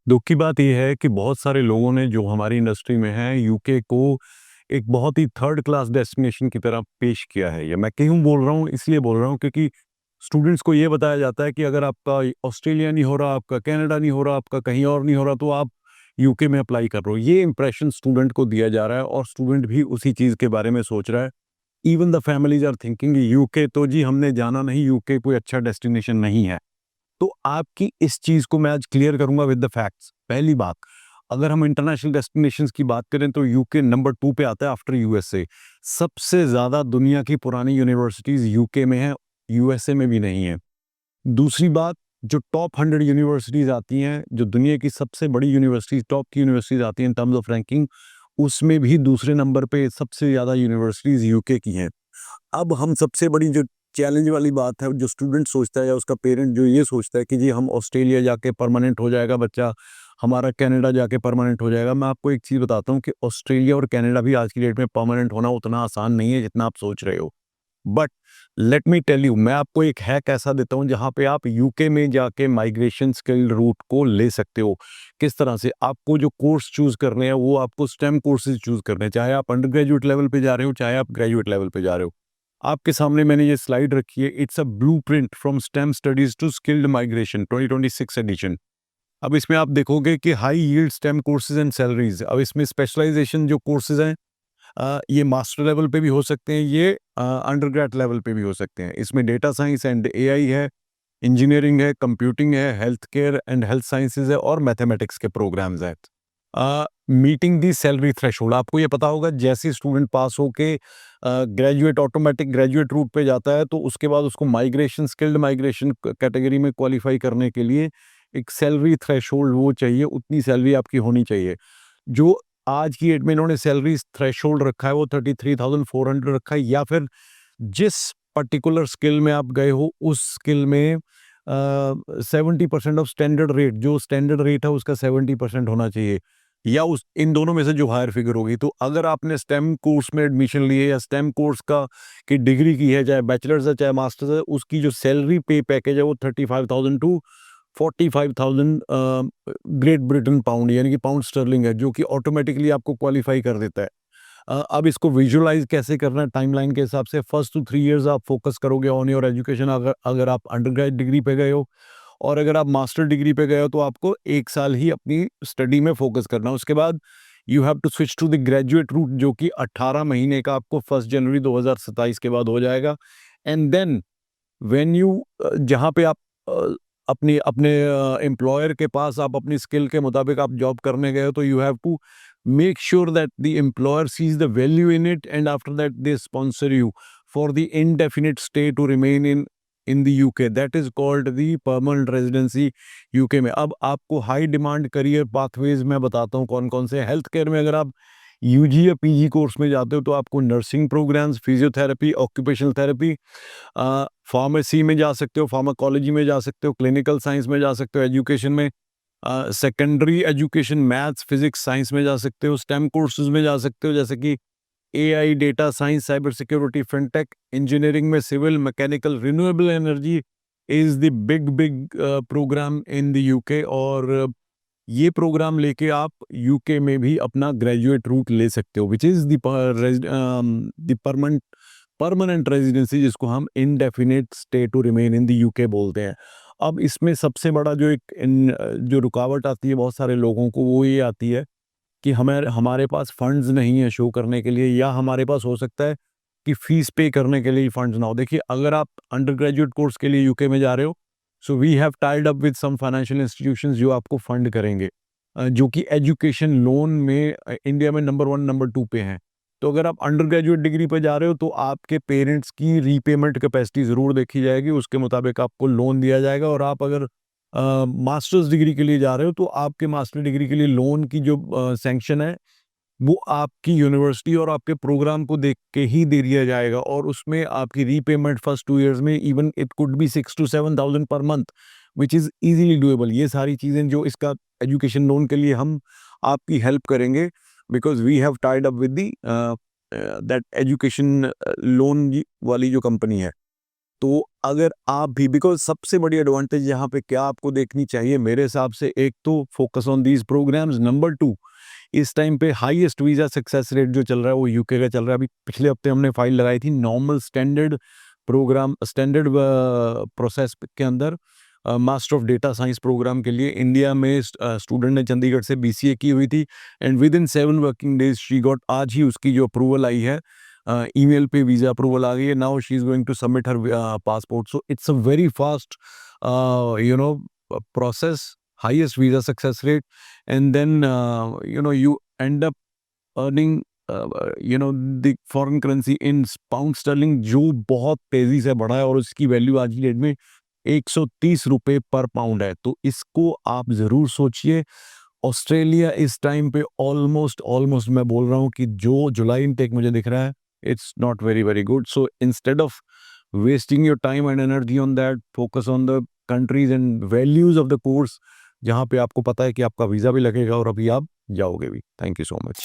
दुख की बात ये है कि बहुत सारे लोगों ने जो हमारी इंडस्ट्री में हैं यूके को एक बहुत ही थर्ड क्लास डेस्टिनेशन की तरह पेश किया है। या मैं क्यों बोल रहा हूँ, इसलिए बोल रहा हूँ क्योंकि स्टूडेंट्स को ये बताया जाता है कि अगर आपका ऑस्ट्रेलिया नहीं हो रहा, आपका कनाडा नहीं हो रहा, आपका कहीं और नहीं हो रहा, तो आप यूके में अप्लाई कर रहे हो। ये इंप्रेशन स्टूडेंट को दिया जा रहा है और स्टूडेंट भी उसी चीज़ के बारे में सोच रहा है। Even the families are thinking UK तो जी हमने जाना नहीं, यूके कोई अच्छा डेस्टिनेशन नहीं है। तो आपकी इस चीज़ को मैं आज क्लियर करूँगा विद द फैक्ट्स। पहली बात, अगर हम इंटरनेशनल डेस्टिनेशंस की बात करें तो यूके नंबर 2 पे आता है आफ्टर यूएसए। सबसे ज़्यादा दुनिया की पुरानी यूनिवर्सिटीज़ यूके में हैं, यूएसए में भी नहीं है। दूसरी बात, जो टॉप 100 यूनिवर्सिटीज़ आती हैं, जो दुनिया की सबसे बड़ी यूनिवर्सिटीज़, टॉप की यूनिवर्सिटीज़ आती हैं इन टर्म्स ऑफ रैंकिंग, उसमें भी दूसरे नंबर पे सबसे ज़्यादा यूनिवर्सिटीज़ यूके की हैं। अब हम सबसे बड़ी जो चैलेंज वाली बात है, जो स्टूडेंट सोचता है या उसका पेरेंट जो ये सोचता है कि जी हम ऑस्ट्रेलिया जाके परमानेंट हो जाएगा बच्चा, हमारा कनाडा जाके परमानेंट हो जाएगा। मैं आपको एक चीज़ बताता हूँ कि ऑस्ट्रेलिया और कनाडा भी आज की डेट में परमानेंट होना उतना आसान नहीं है जितना आप सोच रहे हो। But let me tell you, मैं आपको एक हैक ऐसा देता हूँ जहाँ पे आप यूके में जाके माइग्रेशन स्किल रूट को ले सकते हो। किस तरह से? आपको जो कोर्स चूज़ करने हैं वो आपको स्टेम कोर्सेज चूज़ करने हैं, चाहे आप अंडर ग्रेजुएट लेवल पे जा रहे हो, चाहे आप ग्रेजुएट लेवल पे जा रहे हो। आपके सामने मैंने ये स्लाइड रखी है, it's a blueprint from STEM studies to skilled migration 2026 edition. अब इसमें आप देखोगे कि high yield STEM courses and salaries. अब इसमें स्पेशलाइजेशन जो कोर्सेज हैं, ये मास्टर लेवल पे भी हो सकते हैं, ये अंडरग्रेड लेवल पे भी हो सकते हैं। इसमें डेटा साइंस एंड एआई है, इंजीनियरिंग है, कंप्यूटिंग है, health care and health sciences है और मैथमेटिक्स के प्रोग्राम्स हैं। मीटिंग दी सैलरी थ्रेशोल्ड, आपको ये पता होगा जैसे स्टूडेंट पास होके ग्रेजुएट, ऑटोमेटिक ग्रेजुएट रूट पे जाता है तो उसके बाद उसको माइग्रेशन, स्किल्ड माइग्रेशन कैटेगरी में क्वालिफाई करने के लिए एक सैलरी थ्रेशोल्ड वो चाहिए, उतनी सैलरी आपकी होनी चाहिए। जो आज की डेट में इन्होंने सैलरी थ्रेशोल्ड रखा है वो 33,400 रखा है, या फिर जिस पर्टिकुलर स्किल में आप गए हो उस स्किल में 70% ऑफ स्टैंडर्ड रेट, जो स्टैंडर्ड रेट है उसका 70% होना चाहिए, या उस इन दोनों में से जो हायर फिगर होगी। तो अगर आपने स्टेम कोर्स में एडमिशन लिए या स्टेम कोर्स का की डिग्री की है, चाहे बैचलर्स है चाहे मास्टर्स है, उसकी जो सैलरी पे पैकेज है वो 35,000 टू 45,000 ग्रेट ब्रिटेन पाउंड यानी कि पाउंड स्टर्लिंग है, जो कि ऑटोमेटिकली आपको क्वालिफाई कर देता है। अब इसको विजुअलाइज कैसे करना है टाइमलाइन के हिसाब से, 1 to 3 इयर्स आप फोकस करोगे ऑन योर एजुकेशन। अगर अगर आप अंडरग्रेड डिग्री पे गए हो और अगर आप मास्टर डिग्री पे गए हो तो आपको 1 साल ही अपनी स्टडी में फोकस करना है। उसके बाद you have to switch to the graduate route, जो कि 18 महीने का आपको 1 जनवरी 2027 के बाद हो जाएगा। एंड देन व्हेन यू जहाँ पे आप अ, अपनी अपने एम्प्लॉयर के पास आप अपनी स्किल के मुताबिक आप जॉब करने गए हो, तो you have to make sure that the employer sees the value in it, and after that they sponsor you for the indefinite stay to remain in the UK. That is called the permanent residency UK में। अब आपको high demand career pathways मैं बताता हूँ कौन कौन से। Health care में अगर आप यूजी या पीजी कोर्स में जाते हो तो आपको nursing programmes, physiotherapy, occupational therapy, pharmacy में जा सकते हो, फार्माकोलॉजी में जा सकते हो, क्लिनिकल साइंस में जा सकते हो, एजुकेशन में secondary education maths, physics, science में जा सकते हो, स्टेम कोर्सेज में जा सकते हो जैसे कि AI, data science, cyber security, fintech. Engineering में civil, mechanical, renewable energy is the big big program in the UK. और ये प्रोग्राम लेके आप यूके में भी अपना ग्रेजुएट रूट ले सकते हो, which is the permanent residency, जिसको हम indefinite stay to remain in the UK बोलते हैं। अब इसमें सबसे बड़ा जो जो रुकावट आती है बहुत सारे लोगों को, वो ये आती है कि हमें हमारे पास फंड्स नहीं है शो करने के लिए, या हमारे पास हो सकता है कि फीस पे करने के लिए फंड्स ना हो। देखिए, अगर आप अंडर ग्रेजुएट कोर्स के लिए यूके में जा रहे हो, so we have tied up with some financial institutions जो आपको फंड करेंगे, जो कि एजुकेशन लोन में इंडिया में नंबर 1 नंबर 2 पे हैं। तो अगर आप अंडर ग्रेजुएट डिग्री पे जा रहे हो तो आपके पेरेंट्स की रीपेमेंट कैपेसिटी ज़रूर देखी जाएगी, उसके मुताबिक आपको लोन दिया जाएगा। और आप अगर मास्टर्स डिग्री के लिए जा रहे हो तो आपके मास्टर डिग्री के लिए लोन की जो सैंक्शन है वो आपकी यूनिवर्सिटी और आपके प्रोग्राम को देख के ही दे दिया जाएगा, और उसमें आपकी रीपेमेंट फर्स्ट 2 इयर्स में even it could be 6 to 7,000 per month, which is easily doable. ये सारी चीज़ें जो इसका एजुकेशन लोन के लिए हम आपकी हेल्प करेंगे, because we have tied up with that education loan वाली जो कंपनी है। तो अगर आप भी, बिकॉज़ सबसे बड़ी एडवांटेज यहाँ पे क्या आपको देखनी चाहिए मेरे हिसाब से, एक तो focus on these programmes, number 2 इस टाइम पे हाईएस्ट वीज़ा सक्सेस रेट जो चल रहा है वो यूके का चल रहा है। अभी पिछले हफ्ते हमने फाइल लगाई थी normal standard programme, standard process के अंदर master of data science programme के लिए इंडिया में स्टूडेंट ने चंडीगढ़ से बीसीए की हुई थी and with in 7 working days she got, आज ही उसकी जो अप्रूवल आई है, ईमेल पे वीज़ा अप्रूवल आ गई है। Now she is going to submit her passport, so it's a very fast process, highest visa success rate, and then you end up earning the foreign currency in pound sterling, जो बहुत तेजी से बढ़ा है और उसकी वैल्यू आज की डेट में 130 रुपए पर पाउंड है। तो इसको आप जरूर सोचिए। ऑस्ट्रेलिया इस टाइम पे ऑलमोस्ट ऑलमोस्ट मैं बोल रहा हूँ कि जो जुलाई इनटेक मुझे दिख रहा है, it's not very very good. So instead of wasting your time and energy on that, focus on the countries and values of the course, जहाँ पे आपको पता है कि आपका वीज़ा भी लगेगा और अभी आप जाओगे भी। Thank you so much.